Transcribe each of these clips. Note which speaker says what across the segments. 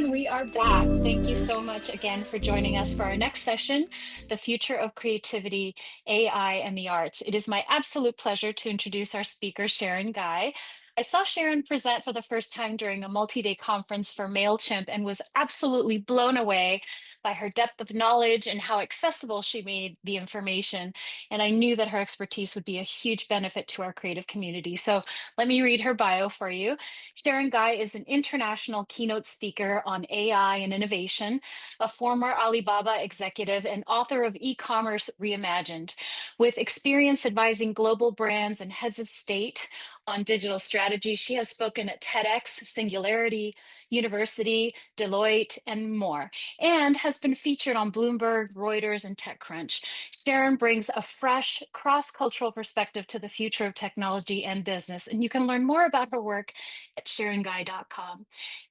Speaker 1: everyone. We are back. Thank you so much again for joining us for our next session, The Future of Creativity, AI, and the Arts. It is my absolute pleasure to introduce our speaker, Sharon Gai. I saw Sharon present for the first time during a multi-day conference for MailChimp and was absolutely blown away by her depth of knowledge and how accessible she made the information. And I knew that her expertise would be a huge benefit to our creative community. So let me read her bio for you. Sharon Gai is an international keynote speaker on AI and innovation, a former Alibaba executive, and author of E-commerce Reimagined. With experience advising global brands and heads of state on digital strategy, she has spoken at TEDx, Singularity, University, Deloitte, and more, and has been featured on Bloomberg, Reuters, and TechCrunch. Sharon brings a fresh cross-cultural perspective to the future of technology and business, and you can learn more about her work at SharonGuy.com.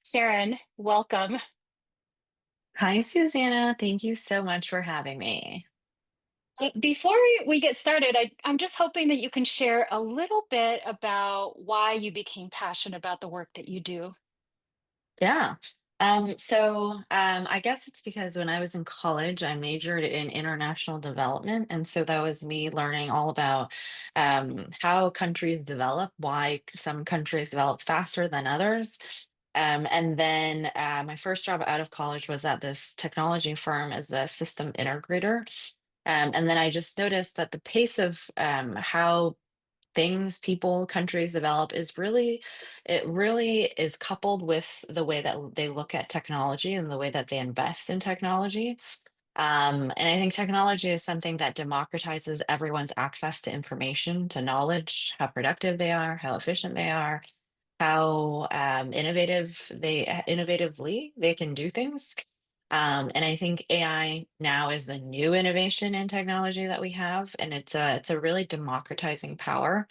Speaker 1: Sharon, welcome.
Speaker 2: Hi, Susanna. Thank you so much for having me.
Speaker 1: Before we get started, I'm just hoping that you can share a little bit about why you became passionate about the work that you do.
Speaker 2: Yeah. I guess it's because when I was in college, I majored in international development. And so that was me learning all about how countries develop, why some countries develop faster than others. And then my first job out of college was at this technology firm as a system integrator. And then I just noticed that the pace of how things people countries develop is really it really is coupled with the way that they look at technology and the way that they invest in technology. And I think technology is something that democratizes everyone's access to information, to knowledge, how productive they are, how efficient they are, how innovatively they can do things. And I think AI now is the new innovation in technology that we have, and it's a really democratizing power.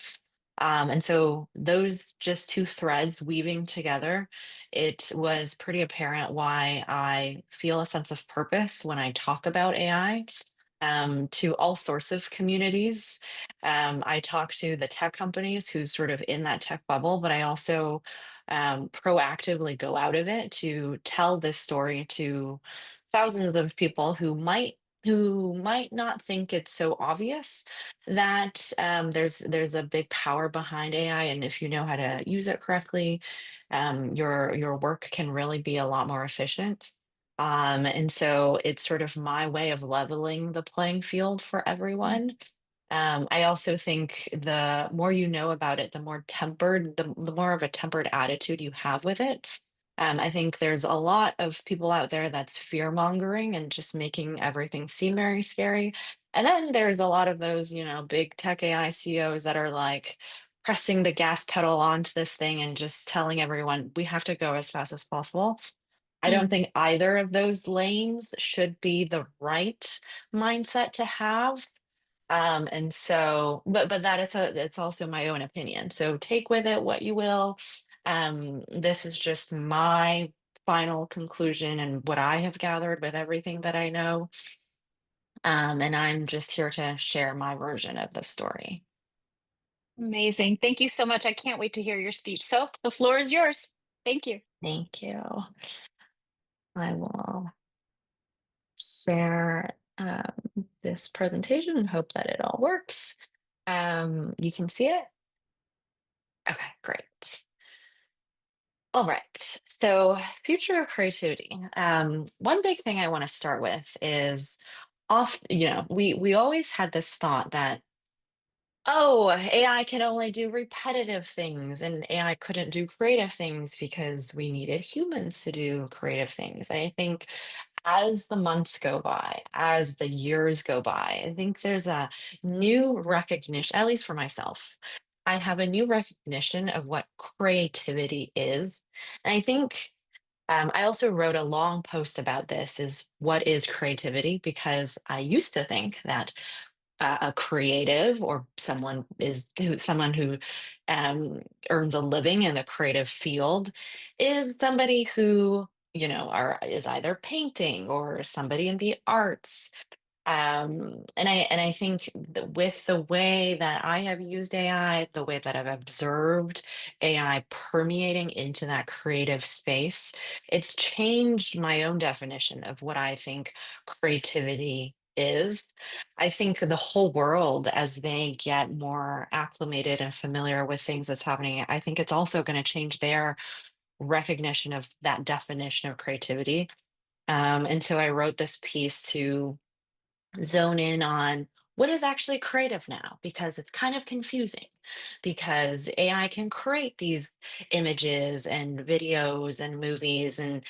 Speaker 2: And so those just two threads weaving together, it was pretty apparent why I feel a sense of purpose when I talk about AI to all sorts of communities. I talk to the tech companies who's sort of in that tech bubble, but I also proactively go out of it to tell this story to thousands of people who might not think it's so obvious that there's a big power behind AI, and if you know how to use it correctly, your work can really be a lot more efficient. And so it's sort of my way of leveling the playing field for everyone. I also think the more you know about it, the more of a tempered attitude you have with it. I think there's a lot of people out there that's fear mongering and just making everything seem very scary. And then there's a lot of those, big tech AI CEOs that are like pressing the gas pedal onto this thing and just telling everyone we have to go as fast as possible. I don't
Speaker 1: Mm.
Speaker 2: think either of those lanes should be the right mindset to have. And so, but it's also my own opinion. So take with it what you will. This is just my final conclusion and what I have gathered with everything that I know. And I'm just here to share my version of the story.
Speaker 1: Amazing. Thank you so much. I can't wait to hear your speech. So the floor is yours. Thank you.
Speaker 2: Thank you. I will share this presentation and hope that it all works. You can see it? Okay, great. All right. So, future of creativity. One big thing I want to start with is we always had this thought that, oh, AI can only do repetitive things and AI couldn't do creative things because we needed humans to do creative things. And I think as the months go by, as the years go by, I think there's a new recognition, at least for myself. I have a new recognition of what creativity is. And I think I also wrote a long post about this is what is creativity? Because I used to think that a creative or someone who earns a living in the creative field is somebody who is either painting or somebody in the arts. And I think with the way that I have used AI, the way that I've observed AI permeating into that creative space, it's changed my own definition of what I think creativity is. I think the whole world, as they get more acclimated and familiar with things that's happening, I think it's also going to change their recognition of that definition of creativity. And so I wrote this piece to zone in on what is actually creative now, because it's kind of confusing, because AI can create these images and videos and movies, and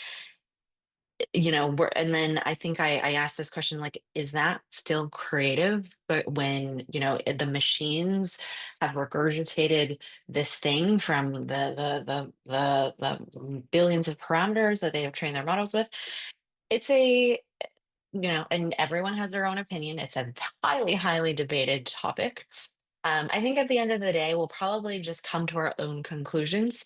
Speaker 2: and then I think I asked this question, like, is that still creative? But when the machines have regurgitated this thing from the billions of parameters that they have trained their models with, it's a and everyone has their own opinion. It's a highly, highly debated topic. I think at the end of the day, we'll probably just come to our own conclusions.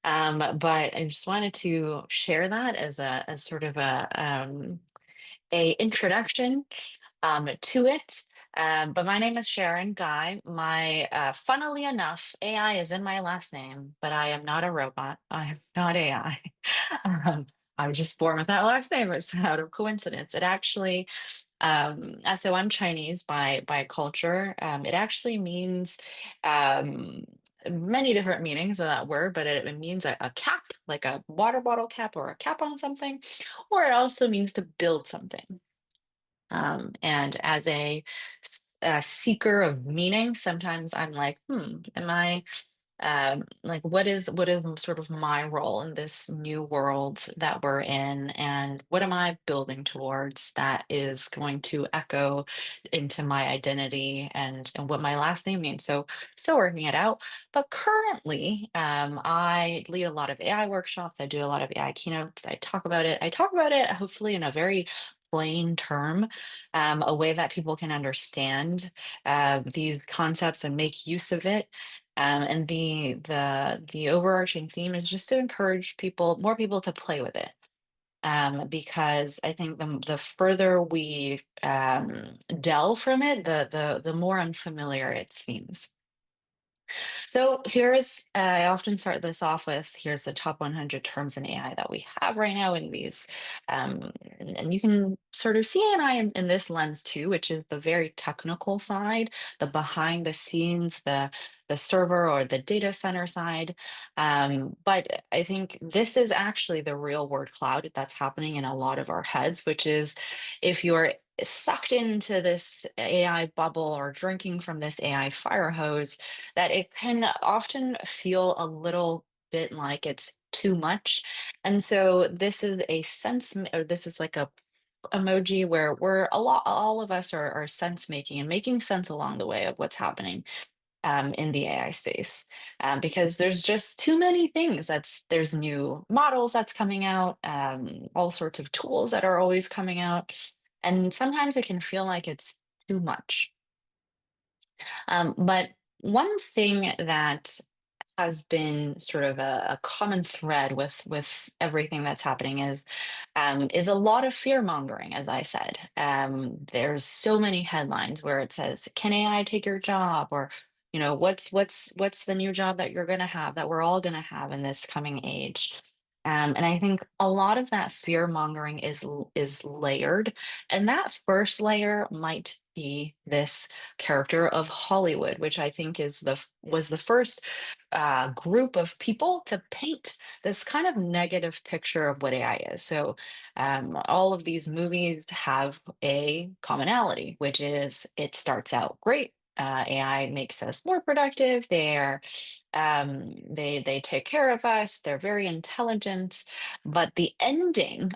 Speaker 2: But I just wanted to share that as sort of a introduction to it. But my name is Sharon Gai. My funnily enough, AI is in my last name, but I am not a robot. I am not AI. I was just born with that last name. It's out of coincidence. It actually, so I'm Chinese by culture. It actually means um, many different meanings of that word, but it means a cap, like a water bottle cap or a cap on something, or it also means to build something. And as a seeker of meaning, sometimes I'm like, am I like what is sort of my role in this new world that we're in, and what am I building towards that is going to echo into my identity and what my last name means. So still working it out. But currently, I lead a lot of AI workshops. I do a lot of AI keynotes. I talk about it hopefully in a very plain term, a way that people can understand these concepts and make use of it. And the overarching theme is just to encourage more people to play with it. Because I think the further we delve from it, the more unfamiliar it seems. So I often start this off with, here's the top 100 terms in AI that we have right now in these. And you can sort of see AI in this lens too, which is the very technical side, the behind the scenes, the server or the data center side. But I think this is actually the real word cloud that's happening in a lot of our heads, which is if you're sucked into this AI bubble or drinking from this AI fire hose, that it can often feel a little bit like it's too much. And so this is a sense, or this is like a emoji where all of us are sense making and making sense along the way of what's happening in the AI space, because there's just too many things. There's new models that's coming out, all sorts of tools that are always coming out, and sometimes it can feel like it's too much. But one thing that has been sort of a common thread with everything that's happening is a lot of fear mongering, as I said. There's so many headlines where it says, "Can AI take your job?" or what's the new job that you're going to have, that we're all going to have in this coming age. And I think a lot of that fear mongering is layered, and that first layer might be this character of Hollywood, which I think was the first group of people to paint this kind of negative picture of what AI is. So, all of these movies have a commonality, which is it starts out great. AI makes us more productive. They take care of us. They're very intelligent. But the endings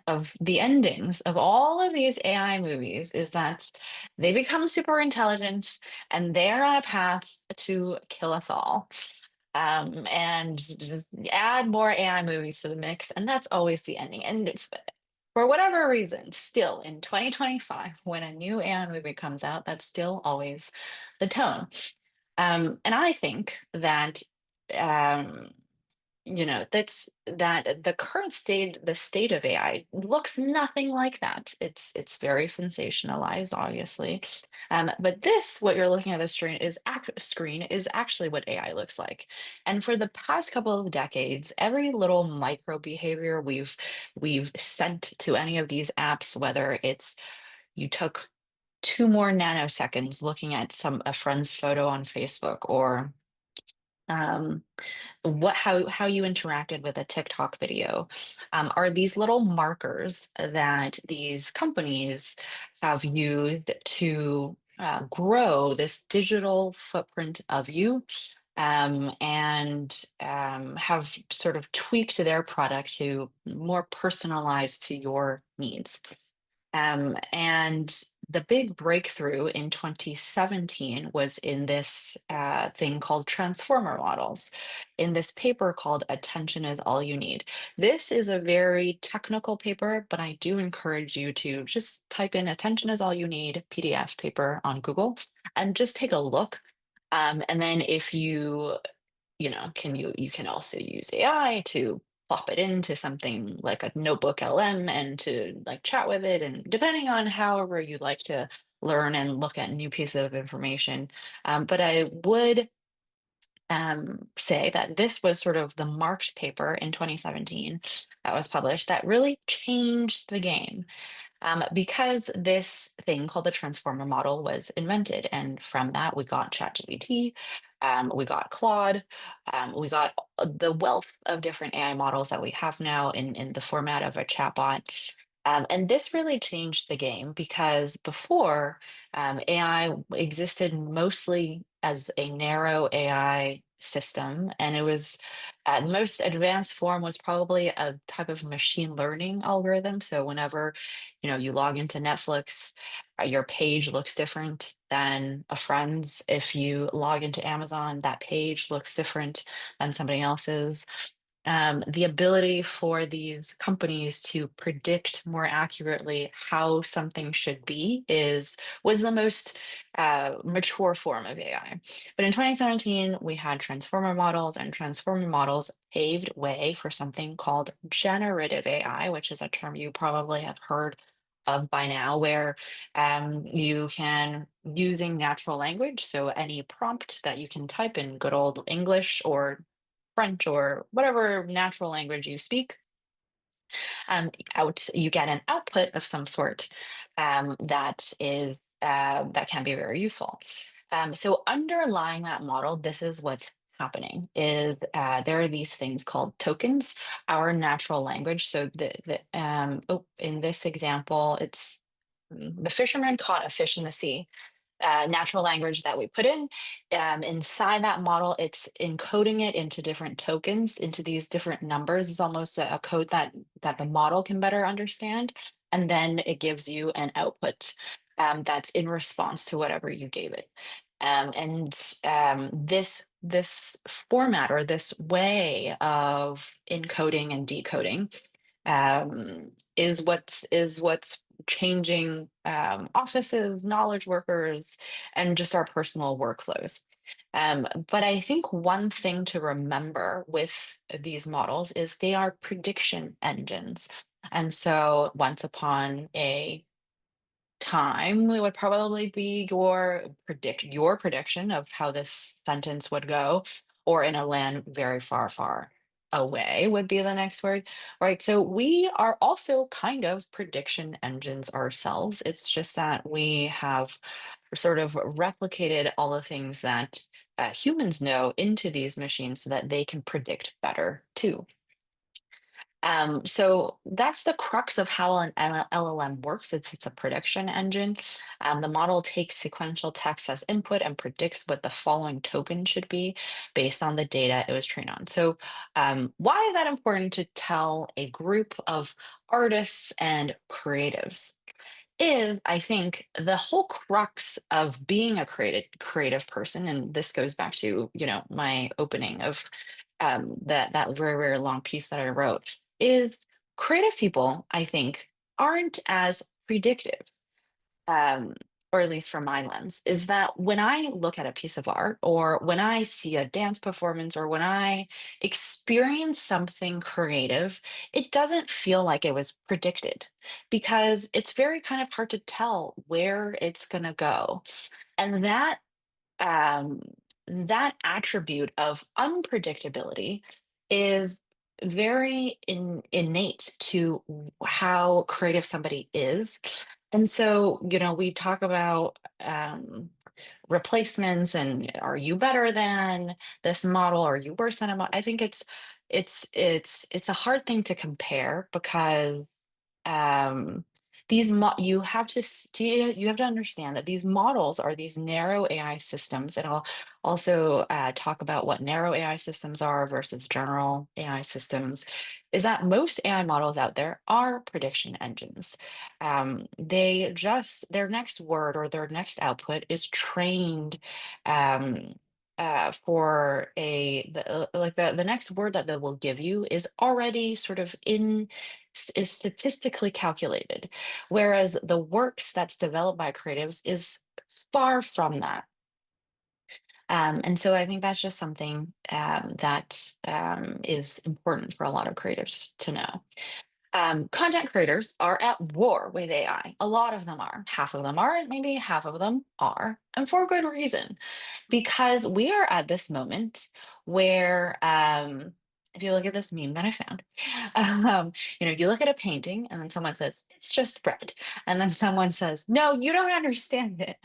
Speaker 2: of all of these AI movies is that they become super intelligent and they're on a path to kill us all. And just add more AI movies to the mix, and that's always the ending. And for whatever reason, still in 2025, when a new AI movie comes out, that's still always the tone. And I think that um, that the current state, the state of AI looks nothing like that. It's very sensationalized, obviously. But this, what you're looking at the screen is actually what AI looks like. And for the past couple of decades, every little micro behavior we've sent to any of these apps, whether it's you took 2 more nanoseconds looking at a friend's photo on Facebook, or um, how you interacted with a TikTok video, are these little markers that these companies have used to grow this digital footprint of you, and have sort of tweaked their product to more personalized to your needs. And the big breakthrough in 2017 was in this thing called transformer models, in this paper called Attention is All You Need. This is a very technical paper, but I do encourage you to just type in Attention is All You Need PDF paper on Google and just take a look. And then if you can also use AI to plop it into something like a notebook LM and to like chat with it, and depending on however you like to learn and look at new pieces of information. But I would say that this was sort of the marked paper in 2017 that was published that really changed the game, because this thing called the transformer model was invented. And from that, we got ChatGPT, we got Claude, we got the wealth of different AI models that we have now in the format of a chatbot. And this really changed the game because before, AI existed mostly as a narrow AI system, and it was the most advanced form was probably a type of machine learning algorithm. So whenever you log into Netflix, your page looks different than a friend's. If you log into Amazon, that page looks different than somebody else's. The ability for these companies to predict more accurately how something should be is was the most mature form of AI. But in 2017, we had transformer models, and transformer models paved way for something called generative AI, which is a term you probably have heard of by now, where you can, using natural language, so any prompt that you can type in good old English or French or whatever natural language you speak, out you get an output of some sort, that can be very useful. So underlying that model, this is what's happening: is there are these things called tokens, our natural language. So in this example, it's the fisherman caught a fish in the sea. Natural language that we put in. Inside that model, it's encoding it into different tokens, into these different numbers. It's almost a code that the model can better understand. And then it gives you an output, that's in response to whatever you gave it. And this format, or this way of encoding and decoding, is what's changing offices, knowledge workers, and just our personal workflows. But I think one thing to remember with these models is they are prediction engines. And so once upon a time, it would probably be your prediction of how this sentence would go, or in a land very far, far away would be the next word, right? So we are also kind of prediction engines ourselves. It's just that we have sort of replicated all the things that humans know into these machines so that they can predict better too. So that's the crux of how an LLM works. It's a prediction engine. The model takes sequential text as input and predicts what the following token should be based on the data it was trained on. So, why is that important to tell a group of artists and creatives? Is, I think, the whole crux of being a creative person, and this goes back to my opening of that very, very long piece that I wrote, is creative people, I think, aren't as predictive. or at least from my lens, is that when I look at a piece of art, or when I see a dance performance, or when I experience something creative, it doesn't feel like it was predicted, because it's very kind of hard to tell where it's going to go. And um, that attribute of unpredictability is very innate to how creative somebody is. And so, we talk about replacements, and are you better than this model? Are you worse than a model? I think it's a hard thing to compare, because um you have to you have to understand that these models are these narrow AI systems. And I'll also talk about what narrow AI systems are versus general AI systems. Is that most AI models out there are prediction engines. Their next word or their next output is trained um for like the next word that they will give you is already sort of is statistically calculated, whereas the works that's developed by creatives is far from that. And so I think that's just something that is important for a lot of creators to know. Content creators are at war with AI. A lot of them are. Half of them aren't, maybe half of them are, and for good reason. Because we are at this moment where, if you look at this meme that I found, you look at a painting and then someone says, it's just red. And then someone says, no, you don't understand it.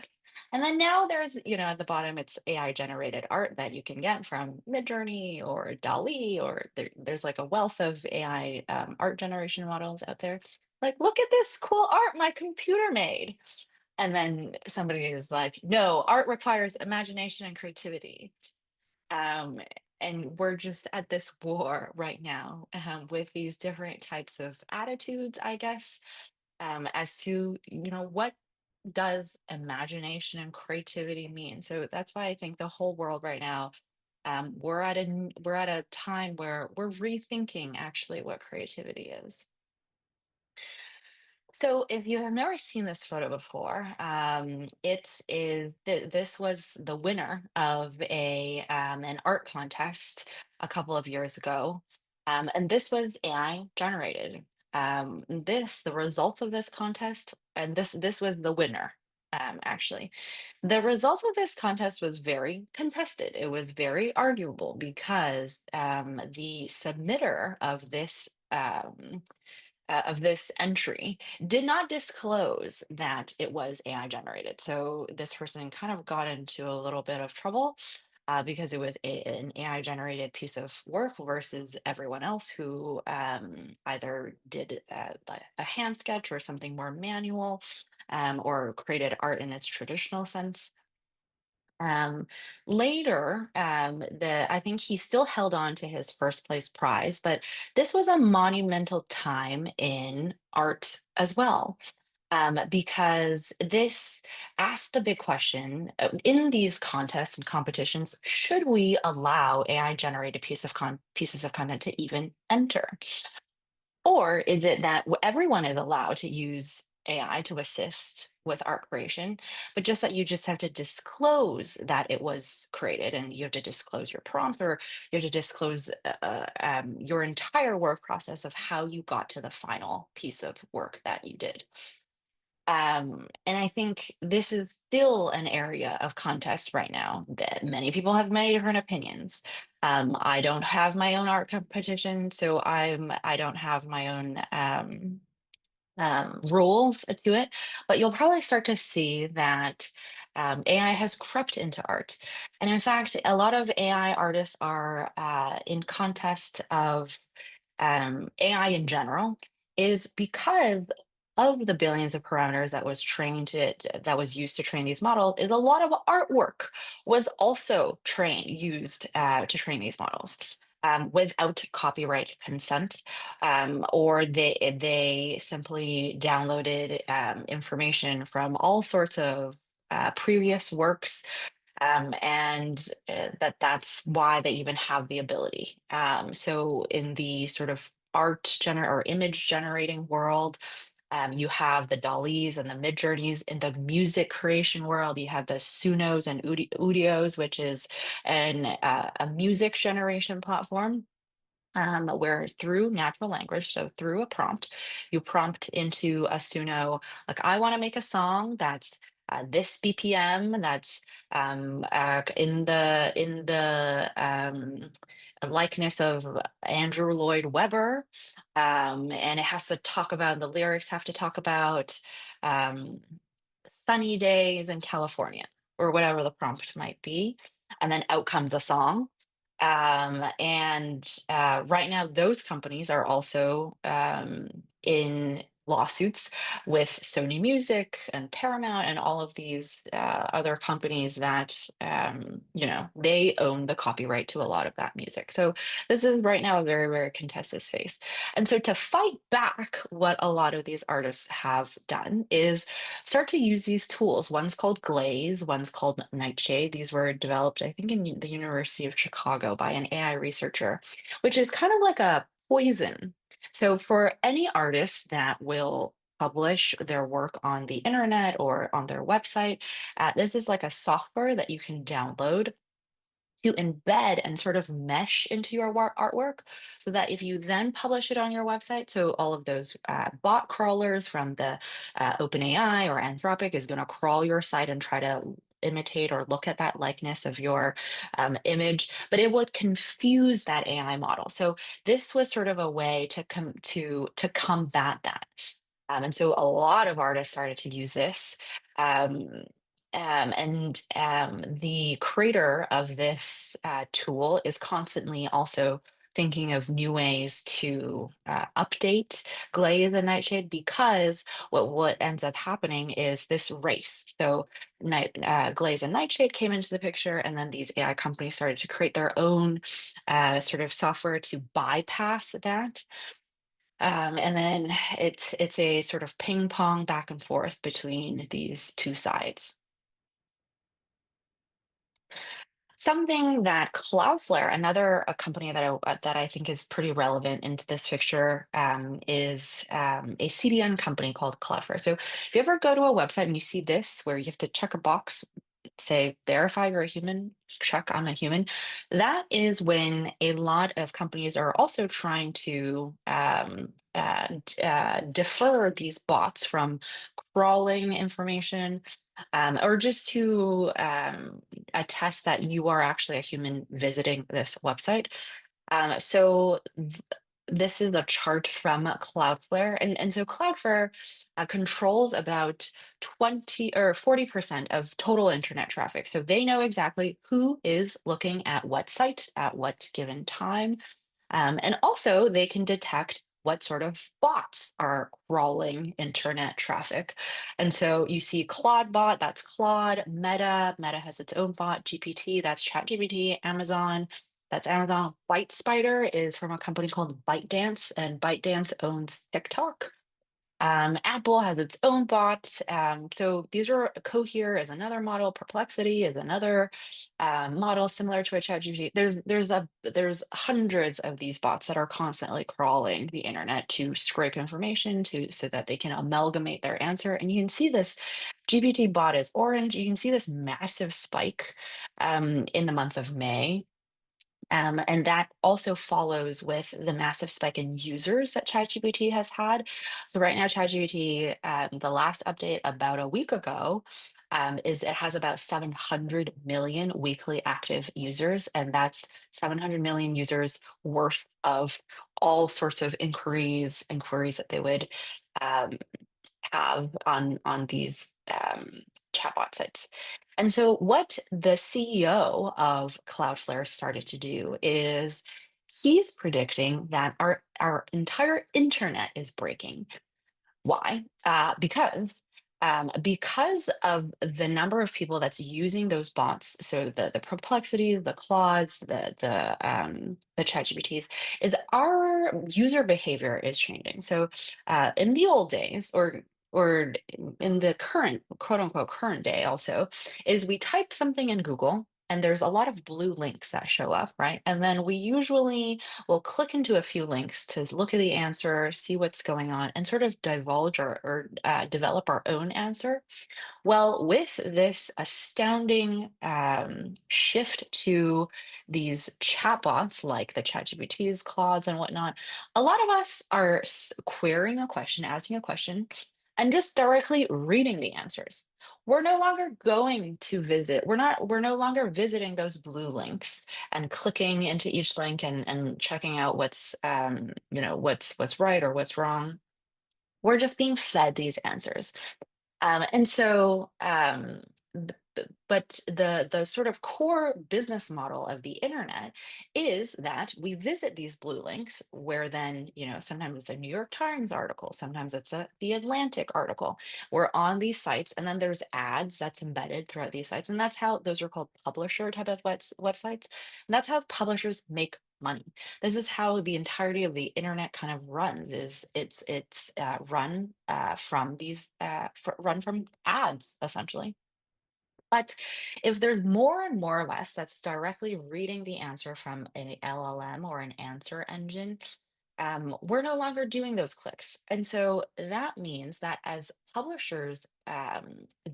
Speaker 2: And then now there's, at the bottom, it's AI generated art that you can get from Midjourney or DALL-E, or there's like a wealth of AI art generation models out there. Like, look at this cool art my computer made. And then somebody is like, no, art requires imagination and creativity. Um, and we're just at this war right now, with these different types of attitudes, I guess, as to, what does imagination and creativity mean? So that's why I think the whole world right now, we're at a time where we're rethinking actually what creativity is. So, if you have never seen this photo before, this was the winner of an art contest a couple of years ago, and this was AI generated. The results of this contest, and this was the winner. Actually, the results of this contest was very contested. It was very arguable, because the submitter of this entry did not disclose that it was AI generated. So this person kind of got into a little bit of trouble, because it was an AI generated piece of work versus everyone else who either did like a hand sketch or something more manual, or created art in its traditional sense. Um, Later, I think he still held on to his first place prize, but this was a monumental time in art as well, because this asked the big question, in these contests and competitions: should we allow AI generated pieces of content to even enter? Or is it that everyone is allowed to use AI to assist with art creation, but just that you just have to disclose that it was created, and you have to disclose your prompt, or you have to disclose your entire work process of how you got to the final piece of work that you did. And I think this is still an area of contest right now that many people have many different opinions. I don't have my own art competition, so I don't have my own rules to it. But you'll probably start to see that AI has crept into art, and in fact, a lot of AI artists are in contest of AI in general, is because of the billions of parameters that was used to train these models. Is a lot of artwork was also used to train these models, without copyright consent, or they simply downloaded information from all sorts of previous works, and that's why they even have the ability. So in the sort of art or image generating world, You have the Dalis and the Midjourneys in the music creation world. You have the Sunos and Udios, which is a music generation platform, where through natural language, so through a prompt, you prompt into a Suno, like, I want to make a song that's this BPM, that's in the likeness of Andrew Lloyd Webber, and it has to talk about, the lyrics have to talk about um, sunny days in California, or whatever the prompt might be, and then out comes a song. And right now, those companies are also in lawsuits with Sony Music and Paramount and all of these other companies that, they own the copyright to a lot of that music. So this is right now a very, very contested space. And so to fight back, what a lot of these artists have done is start to use these tools. One's called Glaze, one's called Nightshade. These were developed, I think, in the University of Chicago by an AI researcher, which is kind of like a poison. So for any artist that will publish their work on the internet or on their website, this is like a software that you can download to embed and sort of mesh into your artwork, so that if you then publish it on your website, so all of those bot crawlers from the OpenAI or Anthropic is going to crawl your site and try to imitate or look at that likeness of your image, but it would confuse that AI model. So this was sort of a way to to combat that. And so a lot of artists started to use this. Um, and the creator of this tool is constantly also thinking of new ways to update Glaze and Nightshade, because what ends up happening is this race. So Glaze and Nightshade came into the picture, and then these AI companies started to create their own sort of software to bypass that. And then it's a sort of ping pong back and forth between these two sides. Something that Cloudflare, another a company that I think is pretty relevant into this picture, is a CDN company called Cloudflare. So if you ever go to a website and you see this, where you have to check a box, say verify you're a human, check I'm a human, that is when a lot of companies are also trying to defer these bots from crawling information, or just to attest that you are actually a human visiting this website. So this is a chart from Cloudflare, and so Cloudflare controls about 20 or 40% of total internet traffic. So they know exactly who is looking at what site at what given time, and also, they can detect what sort of bots are crawling internet traffic. And so you see Claude bot, that's Claude, Meta has its own bot, GPT, that's ChatGPT, Amazon, that's Amazon. Byte Spider is from a company called ByteDance, and ByteDance owns TikTok. Apple has its own bot. So these are Cohere is another model. Perplexity is another model similar to a ChatGPT. There's hundreds of these bots that are constantly crawling the internet to scrape information to so that they can amalgamate their answer. And you can see this GPT bot is orange. You can see this massive spike in the month of May. And that also follows with the massive spike in users that ChatGPT has had. So right now, ChatGPT, the last update about a week ago, is it has about 700 million weekly active users, and that's 700 million users worth of all sorts of inquiries that they would um, have on these chatbot sites. And so, what the CEO of Cloudflare started to do is he's predicting that our entire internet is breaking. Why? Because of the number of people that's using those bots, so the Perplexities, the Claudes, the ChatGPTs, is our user behavior is changing. So in the old days, or in the current quote unquote current day also, is we type something in Google and there's a lot of blue links that show up, right? And then we usually will click into a few links to look at the answer, see what's going on, and sort of divulge or develop our own answer. Well, with this astounding shift to these chatbots like the ChatGPTs, Claudes, and whatnot, a lot of us are querying a question, asking a question, and just directly reading the answers. We're no longer going to visit, we're no longer visiting those blue links and clicking into each link and checking out what's right or what's wrong. We're just being fed these answers. And so, but the sort of core business model of the internet is that we visit these blue links, where then sometimes it's a New York Times article, sometimes it's the Atlantic article. We're on these sites, and then there's ads that's embedded throughout these sites, and that's how those are called publisher type of websites, and that's how publishers make money. This is how the entirety of the internet kind of runs. Is it's run from these run from ads, essentially. But if there's more and more of us that's directly reading the answer from an LLM or an answer engine, we're no longer doing those clicks. And so that means that as publishers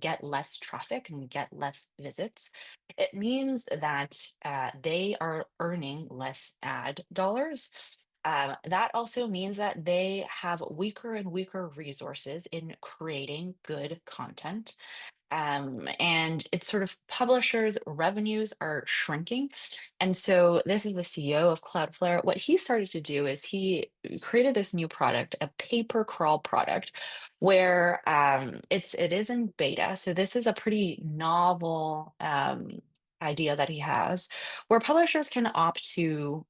Speaker 2: get less traffic and get less visits, it means that they are earning less ad dollars. That also means that they have weaker and weaker resources in creating good content, and it's sort of publishers' revenues are shrinking. And so this is the CEO of Cloudflare. What he started to do is he created this new product, a paper crawl product, where it is in beta. So this is a pretty novel idea that he has, where publishers can opt to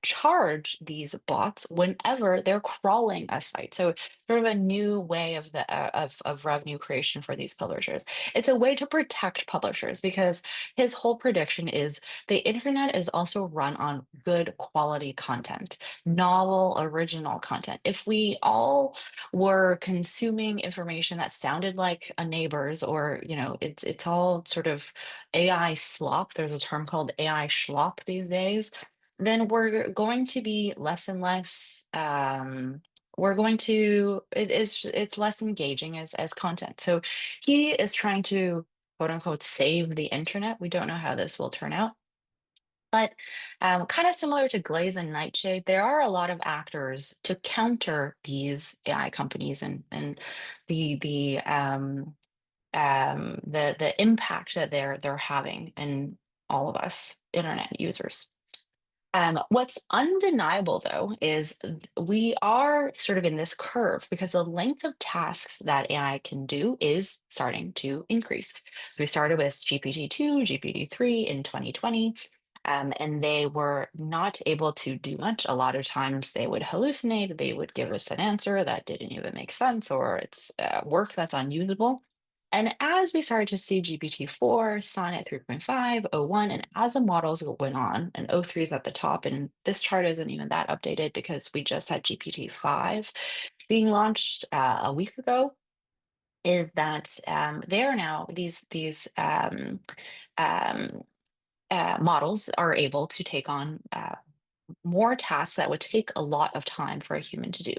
Speaker 2: charge these bots whenever they're crawling a site. So sort of a new way of the of revenue creation for these publishers. It's a way to protect publishers, because his whole prediction is the internet is also run on good quality content, novel, original content. If we all were consuming information that sounded like a neighbor's, or it's all sort of AI slop. There's a term called AI schlop these days. Then we're going to be less and less. We're going to it's less engaging as content. So he is trying to quote unquote save the internet. We don't know how this will turn out. But kind of similar to Glaze and Nightshade, there are a lot of actors to counter these AI companies and the impact that they're having in all of us internet users. What's undeniable, though, is we are sort of in this curve, because the length of tasks that AI can do is starting to increase. So we started with GPT-2, GPT-3 in 2020, and they were not able to do much. A lot of times they would hallucinate, they would give us an answer that didn't even make sense, or it's work that's unusable. And as we started to see GPT-4, Sonnet 3.5, o1, and as the models went on, and o3 is at the top, and this chart isn't even that updated because we just had GPT-5 being launched a week ago, is that they are now, um, models are able to take on more tasks that would take a lot of time for a human to do.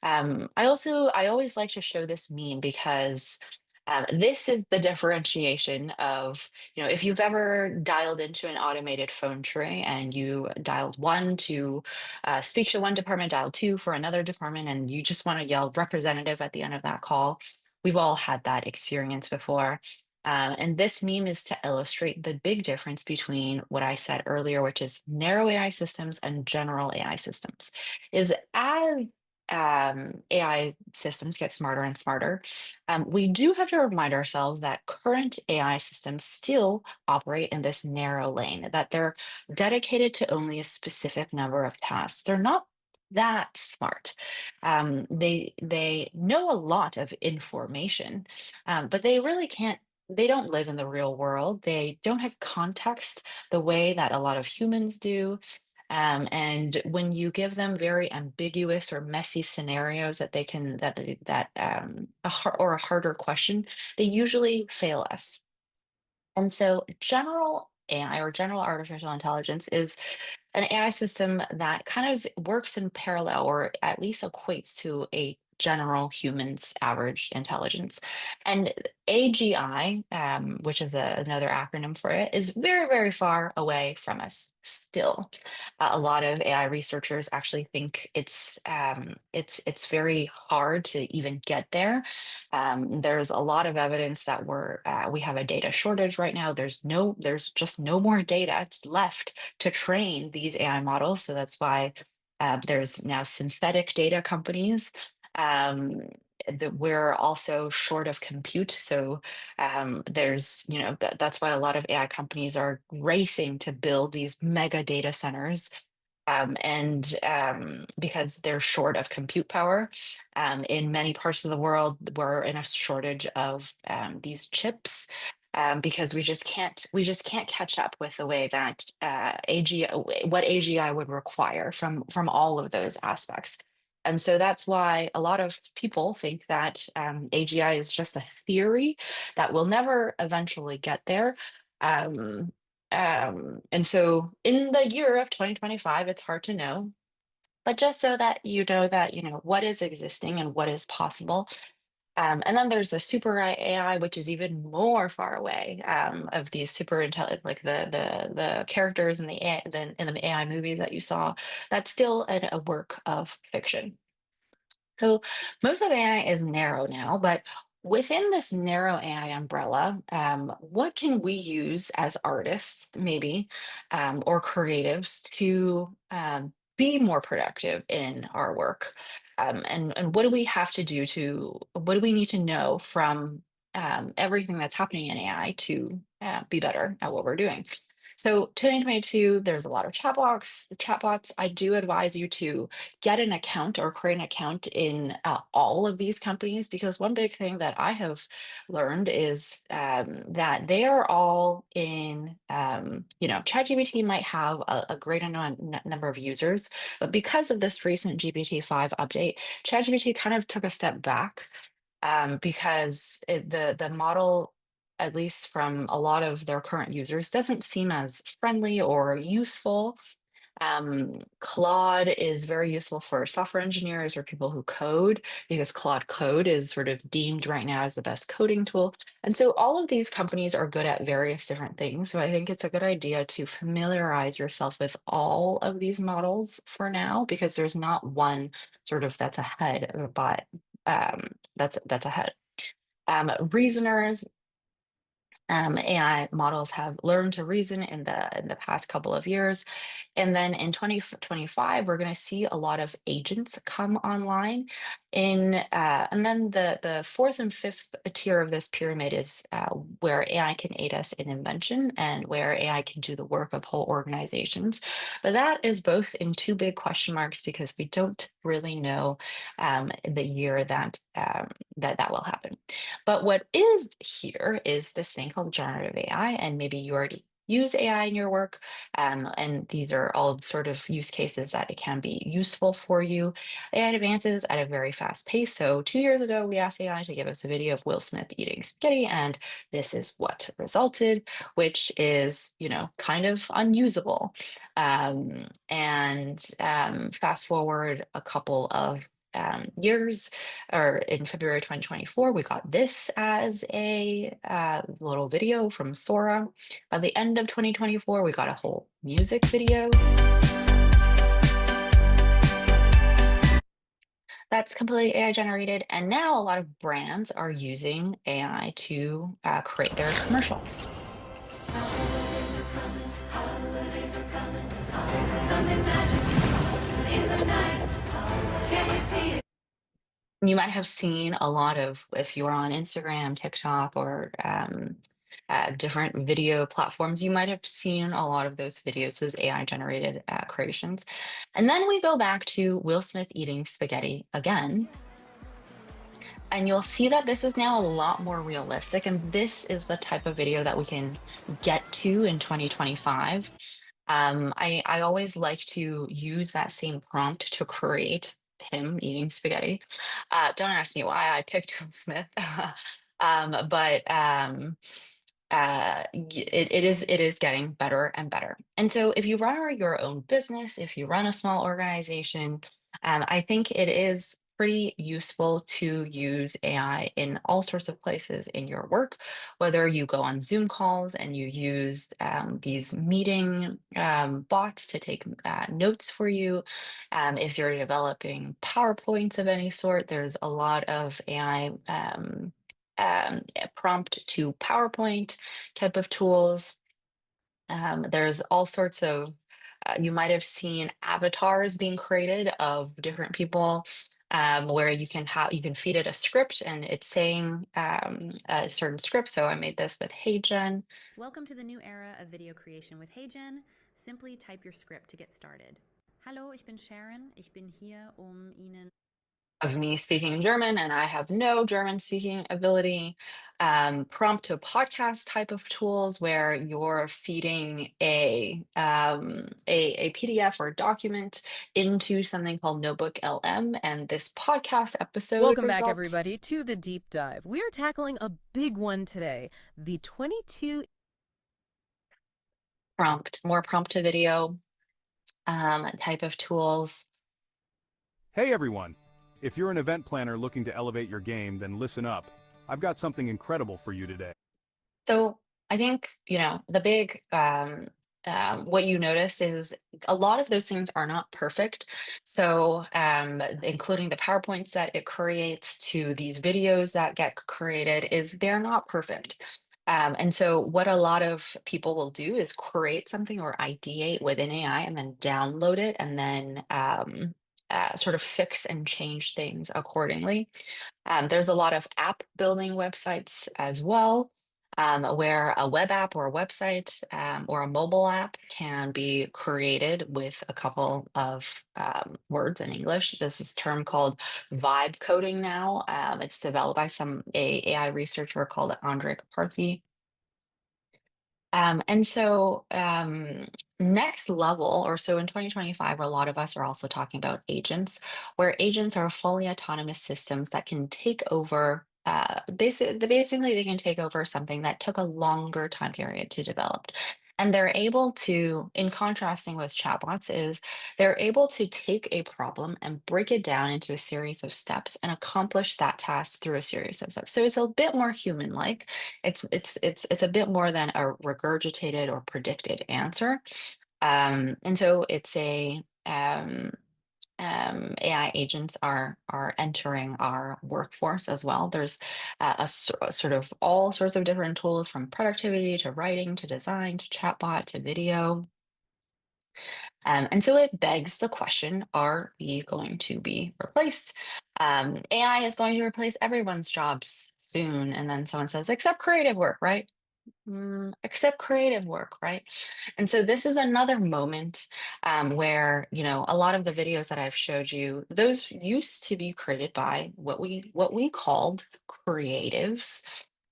Speaker 2: I always like to show this meme, because this is the differentiation of, if you've ever dialed into an automated phone tray and you dialed one to speak to one department, dialed two for another department, and you just want to yell representative at the end of that call. We've all had that experience before. And this meme is to illustrate the big difference between what I said earlier, which is narrow AI systems and general AI systems. Is as AI systems get smarter and smarter, we do have to remind ourselves that current AI systems still operate in this narrow lane, that they're dedicated to only a specific number of tasks. They're not that smart. They know a lot of information, but they really can't. They don't live in the real world. They don't have context the way that a lot of humans do. And when you give them very ambiguous or messy scenarios that they can that they, that or a harder question, they usually fail us. And so general AI or general artificial intelligence is an AI system that kind of works in parallel or at least equates to a general human's average intelligence. And AGI, which is another acronym for it, is very, very far away from us still. A lot of AI researchers actually think it's very hard to even get there. There's a lot of evidence that we have a data shortage right now. There's just no more data left to train these AI models. So that's why there's now synthetic data companies. Um, that we're also short of compute. So that's why a lot of AI companies are racing to build these mega data centers and because they're short of compute power. In many parts of the world, we're in a shortage of these chips. Because we just can't catch up with the way that what AGI would require from all of those aspects. And so that's why a lot of people think that AGI is just a theory that will never eventually get there. Um, and so in the year of 2025, it's hard to know, but just so that you know what is existing and what is possible. And then there's the super AI, which is even more far away of these super intelligent, like the characters in the AI movie that you saw. That's still a work of fiction. So most of AI is narrow now, but within this narrow AI umbrella, what can we use as artists, maybe, or creatives to be more productive in our work? And what do we have to do what do we need to know from everything that's happening in AI to be better at what we're doing? So 2022, there's a lot of chatbots. I do advise you to get an account or create an account in all of these companies because one big thing that I have learned is that they are all in, ChatGPT might have a great number of users, but because of this recent GPT-5 update, ChatGPT kind of took a step back because the model, at least from a lot of their current users, doesn't seem as friendly or useful. Claude is very useful for software engineers or people who code because Claude Code is sort of deemed right now as the best coding tool. And so all of these companies are good at various different things. So I think it's a good idea to familiarize yourself with all of these models for now because there's not one sort of that's ahead, but that's ahead. Reasoners AI models have learned to reason in the past couple of years. And then in 2025, we're going to see a lot of agents come online. And then the fourth and fifth tier of this pyramid is where AI can aid us in invention and where AI can do the work of whole organizations. But that is both in two big question marks because we don't really know the year that will happen. But what is here is this thing called generative AI, and maybe you already use AI in your work. And these are all sort of use cases that it can be useful for you. AI advances at a very fast pace. So 2 years ago, we asked AI to give us a video of Will Smith eating spaghetti, and this is what resulted, which is, kind of unusable. And fast forward a couple of years, or in February 2024, we got this as a little video from Sora. By the end of 2024, we got a whole music video that's completely AI generated. And now a lot of brands are using AI to create their commercials.
Speaker 3: Holidays are coming, holidays are coming. Something magic in the night. Can you see it?
Speaker 2: You might have seen a lot of, if you are on Instagram, TikTok, or different video platforms, you might have seen a lot of those videos, those AI generated creations. And then we go back to Will Smith eating spaghetti again. And you'll see that this is now a lot more realistic. And this is the type of video that we can get to in 2025. I always like to use that same prompt to create him eating spaghetti. Don't ask me why I picked Will Smith. But it is getting better and better. And so if you run your own business, if you run a small organization, I think it is pretty useful to use AI in all sorts of places in your work, whether you go on Zoom calls and you use these meeting bots to take notes for you. If you're developing PowerPoints of any sort, there's a lot of AI prompt to PowerPoint type of tools. There's all sorts of, you might have seen avatars being created of different people, where you can feed it a script and it's saying a certain script. So I made this with Hey Jen.
Speaker 4: Welcome to the new era of video creation with HeyGen. Simply type your script to get started. Hallo, ich bin Sharon. Ich bin hier, Ihnen
Speaker 2: Of me speaking German, and I have no German speaking ability. Prompt to podcast type of tools where you're feeding a PDF or document into something called Notebook LM, and this podcast episode
Speaker 5: Welcome back,
Speaker 2: results
Speaker 5: everybody, to the deep dive. We are tackling a big one today, the 22
Speaker 2: more prompt to video type of tools.
Speaker 6: Hey everyone! If you're an event planner looking to elevate your game, then listen up. I've got something incredible for you today.
Speaker 2: So I think, the big what you notice is a lot of those things are not perfect. So including the PowerPoints that it creates to these videos that get created is they're not perfect. And so what a lot of people will do is create something or ideate within AI and then download it and then sort of fix and change things accordingly. There's a lot of app building websites as well, where a web app or a website or a mobile app can be created with a couple of words in English. This is a term called vibe coding now. It's developed by a AI researcher called Andre Karpathy. And so next level, or so in 2025, a lot of us are also talking about agents, where agents are fully autonomous systems that can take over. Basically, they can take over something that took a longer time period to develop. And they're able to, in contrasting with chatbots, is they're able to take a problem and break it down into a series of steps and accomplish that task through a series of steps. So it's a bit more human-like. It's a bit more than a regurgitated or predicted answer. And so it's AI agents are entering our workforce as well. There's sort of all sorts of different tools from productivity to writing to design to chatbot to video. And so it begs the question, are we going to be replaced? AI is going to replace everyone's jobs soon. And then someone says, except creative work, right? Except creative work, right? And so this is another moment where, a lot of the videos that I've showed you, those used to be created by what we called creatives.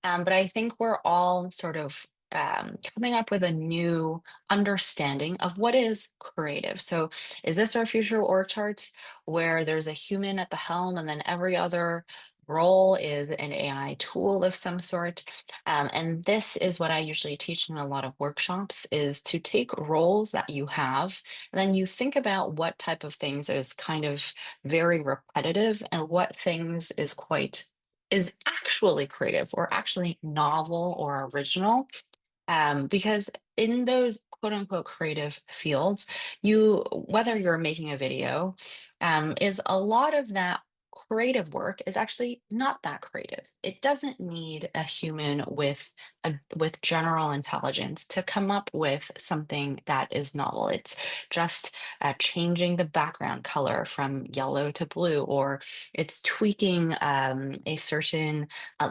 Speaker 2: But I think we're all sort of coming up with a new understanding of what is creative. So is this our future org chart where there's a human at the helm and then every other role is an AI tool of some sort? And this is what I usually teach in a lot of workshops is to take roles that you have, and then you think about what type of things is kind of very repetitive and what things is actually creative or actually novel or original. Because in those quote unquote creative fields, whether you're making a video, is a lot of that creative work is actually not that creative. It doesn't need a human with general intelligence to come up with something that is novel. It's just changing the background color from yellow to blue, or it's tweaking a certain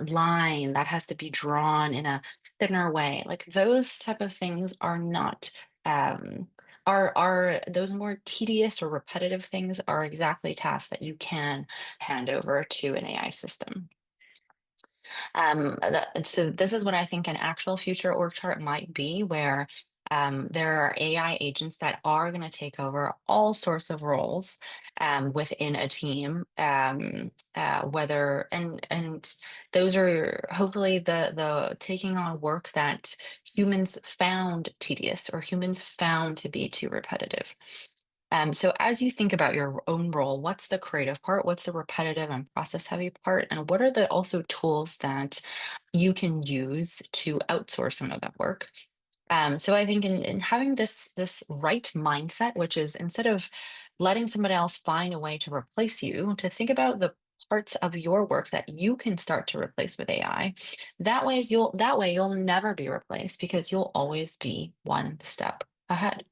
Speaker 2: line that has to be drawn in a thinner way. Like those type of things are not are those more tedious or repetitive things are exactly tasks that you can hand over to an AI system. So this is what I think an actual future org chart might be, where There are AI agents that are going to take over all sorts of roles within a team, whether and those are hopefully the taking on work that humans found tedious or humans found to be too repetitive. So as you think about your own role, what's the creative part? What's the repetitive and process heavy part? And what are the also tools that you can use to outsource some of that work? So I think in having this right mindset, which is instead of letting somebody else find a way to replace you, to think about the parts of your work that you can start to replace with AI. That way you'll never be replaced because you'll always be one step ahead.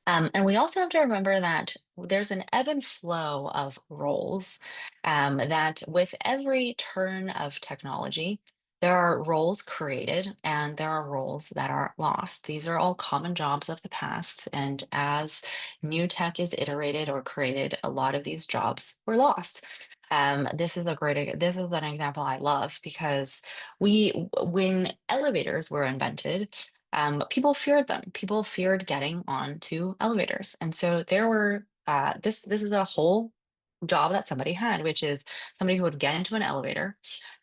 Speaker 2: And we also have to remember that there's an ebb and flow of roles, that with every turn of technology, there are roles created and there are roles that are lost. These are all common jobs of the past. And as new tech is iterated or created, a lot of these jobs were lost. This is an example I love because when elevators were invented, people feared them. People feared getting onto elevators, and so there were. This is a whole job that somebody had, which is somebody who would get into an elevator,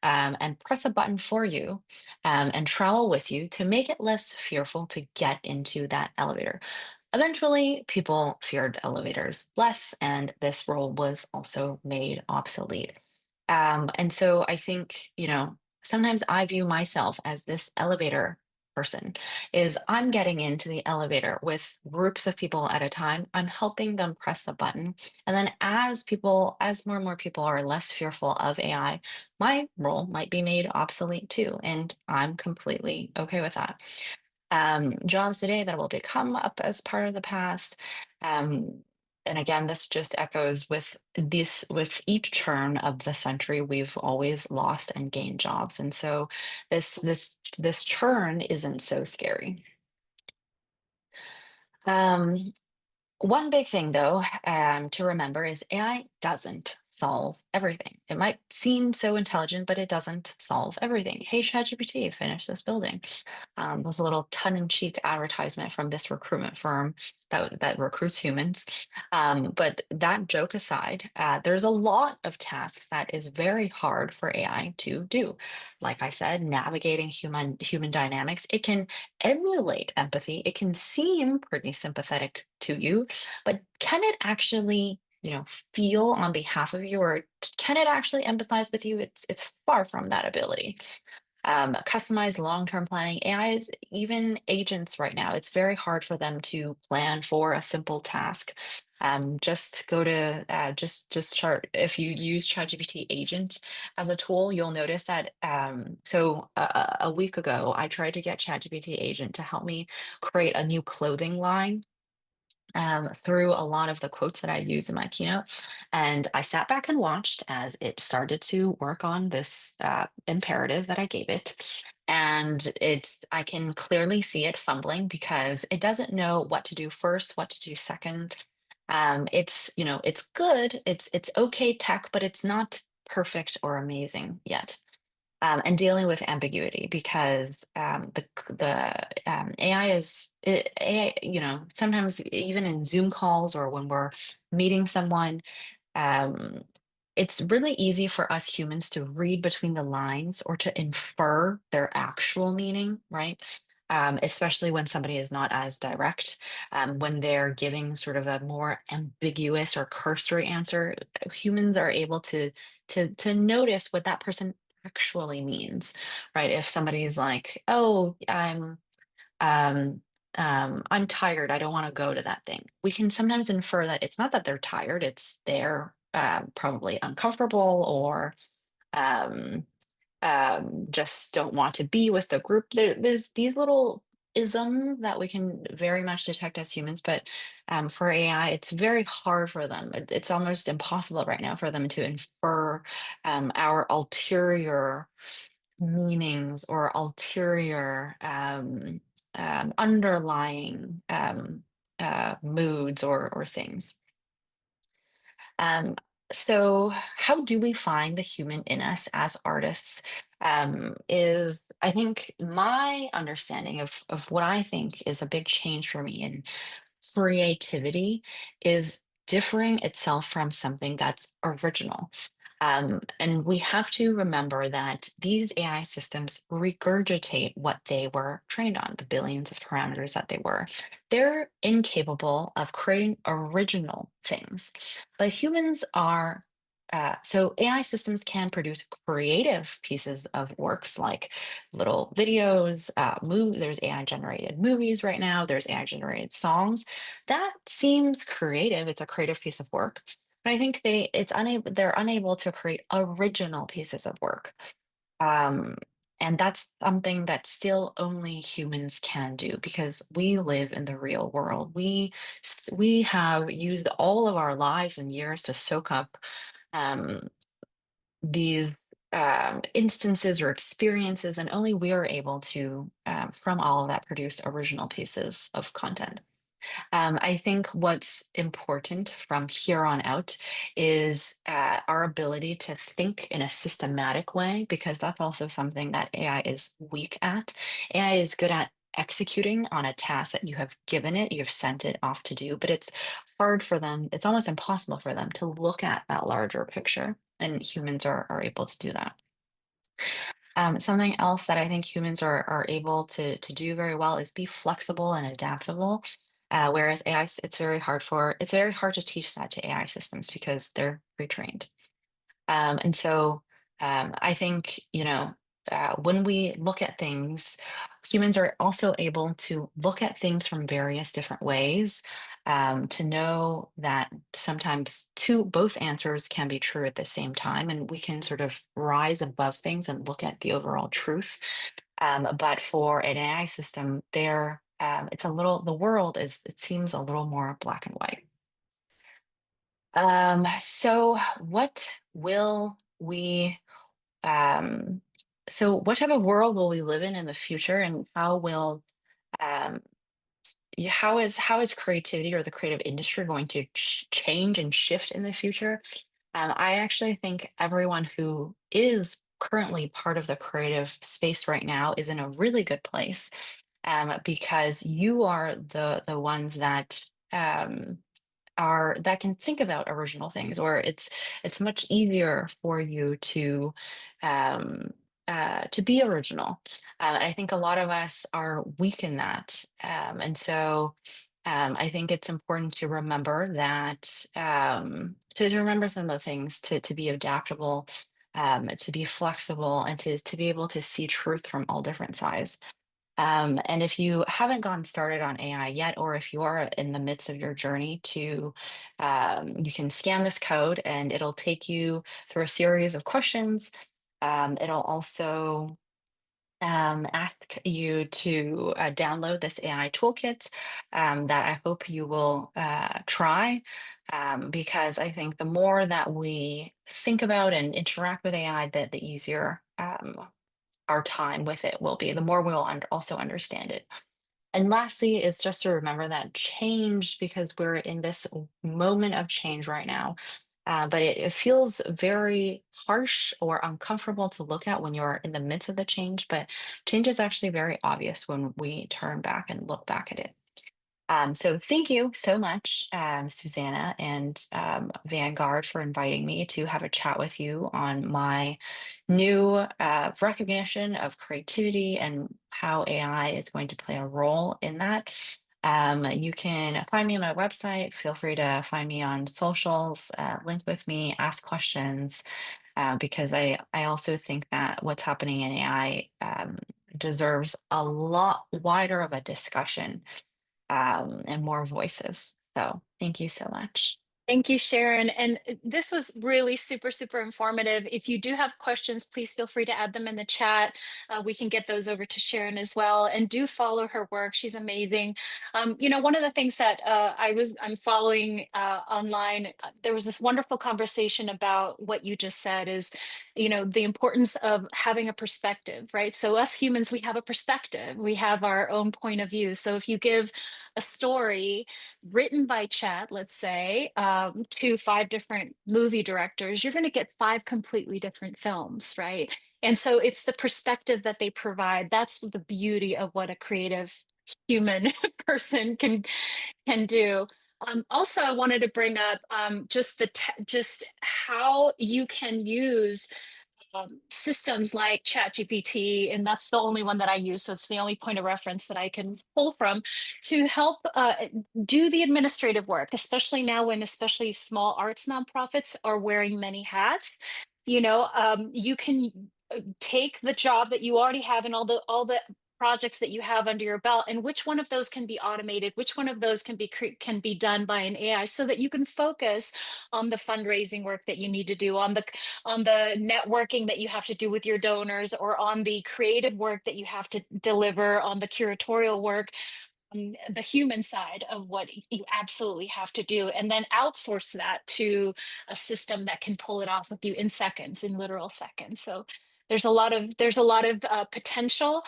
Speaker 2: and press a button for you, and travel with you to make it less fearful to get into that elevator. Eventually, people feared elevators less, and this role was also made obsolete. And so I think, sometimes I view myself as this elevator person is I'm getting into the elevator with groups of people at a time. I'm helping them press a button. And then as more and more people are less fearful of AI, my role might be made obsolete too. And I'm completely okay with that. Jobs today that will become up as part of the past. Um, and again, this just echoes with each turn of the century, we've always lost and gained jobs. And so this turn isn't so scary. Um, One big thing, though, to remember is AI doesn't solve everything. It might seem so intelligent, but it doesn't solve everything. Hey, ChatGPT, finish this building. Was a little tongue-in-cheek advertisement from this recruitment firm that recruits humans. But that joke aside, there's a lot of tasks that is very hard for AI to do. Like I said, navigating human dynamics. It can emulate empathy. It can seem pretty sympathetic to you, but can it actually, feel on behalf of you, or can it actually empathize with you? It's far from that ability. Customized long-term planning. AIs, even agents right now, it's very hard for them to plan for a simple task. Just go to just chart. If you use ChatGPT agent as a tool, you'll notice that. So a week ago, I tried to get ChatGPT agent to help me create a new clothing line, through a lot of the quotes that I use in my keynote. And I sat back and watched as it started to work on this imperative that I gave it. And I can clearly see it fumbling because it doesn't know what to do first, what to do second. It's good, it's okay tech, but it's not perfect or amazing yet. And dealing with ambiguity because AI AI. Sometimes even in Zoom calls or when we're meeting someone, um, it's really easy for us humans to read between the lines or to infer their actual meaning, right? Especially when somebody is not as direct, when they're giving sort of a more ambiguous or cursory answer, humans are able to notice what that person actually means, right? If somebody's like, "Oh, um, I'm tired. I don't want to go to that thing." We can sometimes infer that it's not that they're tired; it's they're probably uncomfortable or um, just don't want to be with the group. There's these little isms that we can very much detect as humans, but for AI, it's very hard for them. It's almost impossible right now for them to infer our ulterior meanings or ulterior underlying moods or things. So, how do we find the human in us as artists? Is I think my understanding of what I think is a big change for me in creativity is differing itself from something that's original. And we have to remember that these AI systems regurgitate what they were trained on, the billions of parameters that they were. They're incapable of creating original things, but humans are. So AI systems can produce creative pieces of works like little videos, there's AI generated movies right now, there's AI generated songs. That seems creative. It's a creative piece of work. But I think they're unable to create original pieces of work. Um, and that's something that still only humans can do because we live in the real world. We have used all of our lives and years to soak up um, these instances or experiences, and only we are able to, from all of that, produce original pieces of content. I think what's important from here on out is our ability to think in a systematic way, because that's also something that AI is weak at. AI is good at executing on a task that you have given it, you've sent it off to do, but it's hard for them, it's almost impossible for them to look at that larger picture. And humans are able to do that. Something else that I think humans are able to do very well is be flexible and adaptable. Whereas AI, it's very hard to teach that to AI systems because they're pre-trained. And so I think, when we look at things, humans are also able to look at things from various different ways, to know that sometimes both answers can be true at the same time, and we can sort of rise above things and look at the overall truth. But for an AI system, the world it seems a little more black and white. So um, what type of world will we live in the future, and um, how is creativity or the creative industry going to change and shift in the future? I actually think everyone who is currently part of the creative space right now is in a really good place, because you are the ones um, that can think about original things, or it's much easier for you um, to be original. I think a lot of us are weak in that, and so I think it's important to remember that, to remember some of the things, to be adaptable, to be flexible, and to be able to see truth from all different sides. And if you haven't gotten started on AI yet, or if you are in the midst of your journey you can scan this code and it'll take you through a series of questions. It'll also ask you to download this AI toolkit, that I hope you will try, because I think the more that we think about and interact with AI, the easier our time with it will be, the more we'll also understand it. And lastly, is just to remember that change, because we're in this moment of change right now. But it feels very harsh or uncomfortable to look at when you're in the midst of the change. But change is actually very obvious when we turn back and look back at it. So thank you so much, Susanna and Vanguard, for inviting me to have a chat with you on my new recognition of creativity and how AI is going to play a role in that. You can find me on my website. Feel free to find me on socials, link with me, ask questions, because I also think that what's happening in AI deserves a lot wider of a discussion, and more voices. So thank you so much.
Speaker 1: Thank you, Sharon. And this was really super, super informative. If you do have questions, please feel free to add them in the chat. We can get those over to Sharon as well. And do follow her work. She's amazing. One of the things that I'm following online, there was this wonderful conversation about what you just said is, the importance of having a perspective, right? So us humans, we have a perspective. We have our own point of view. So if you give a story written by chat, let's say, to 5 different movie directors, you're going to get 5 completely different films, right? And so it's the perspective that they provide. That's the beauty of what a creative human person can do. Also, I wanted to bring up just how you can use systems like ChatGPT, and that's the only one that I use. So it's the only point of reference that I can pull from to help do the administrative work, especially now when especially small arts nonprofits are wearing many hats. You can take the job that you already have and all the projects that you have under your belt, and which one of those can be automated, which one of those can be done by an AI, so that you can focus on the fundraising work that you need to do, on the networking that you have to do with your donors, or on the creative work that you have to deliver, on the curatorial work, the human side of what you absolutely have to do, and then outsource that to a system that can pull it off with you in seconds, in literal seconds. So there's a lot of potential,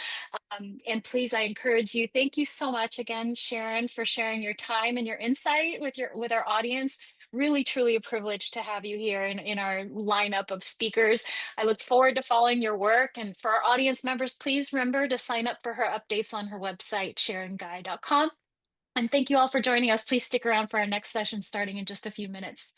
Speaker 1: and please, I encourage you. Thank you so much again, Sharon, for sharing your time and your insight with our audience. Really, truly a privilege to have you here in our lineup of speakers. I look forward to following your work. And for our audience members, please remember to sign up for her updates on her website, SharonGai.com. And thank you all for joining us. Please stick around for our next session starting in just a few minutes.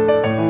Speaker 6: you.